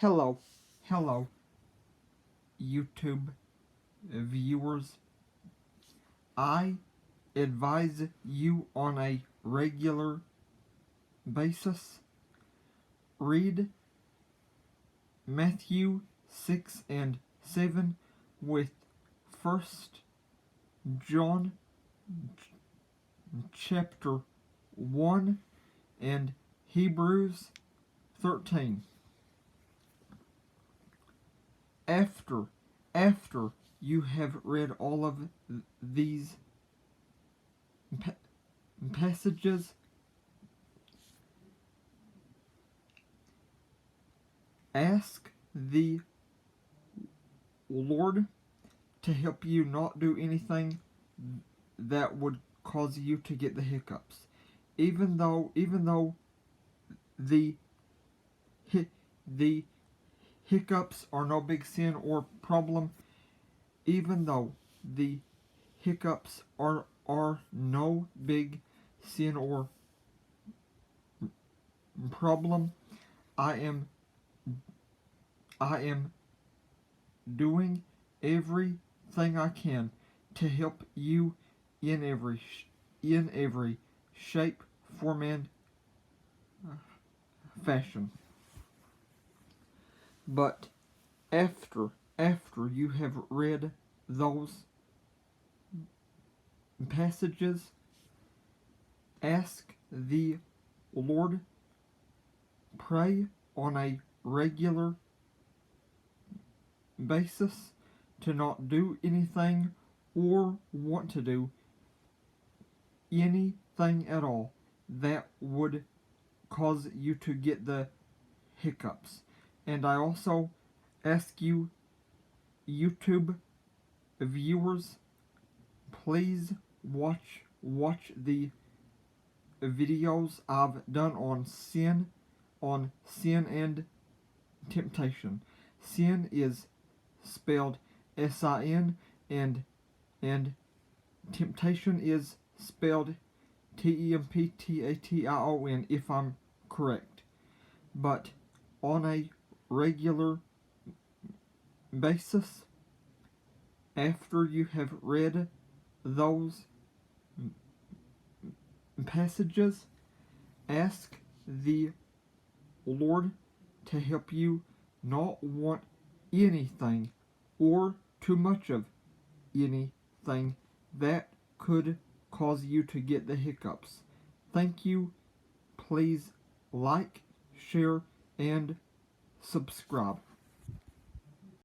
Hello, hello, YouTube viewers. I advise you on a regular basis. Read Matthew 6 and 7 with 1 John chapter 1 and Hebrews 13. After you have read all of these passages, ask the Lord to help you not do anything that would cause you to get the hiccups. Even though the hiccups are no big sin or problem, even though the hiccups are no big sin or problem, I am doing everything I can to help you in every shape, form, and fashion. But after you have read those passages, ask the Lord, pray on a regular basis to not do anything or want to do anything at all that would cause you to get the hiccups. And I also ask you, YouTube viewers, please watch the videos I've done on sin and temptation. Sin is spelled S-I-N, and temptation is spelled T-E-M-P-T-A-T-I-O-N, if I'm correct. But on a regular basis, after you have read those passages, ask the Lord to help you not want anything or too much of anything that could cause you to get the hiccups. Thank you. Please like, share, and subscribe.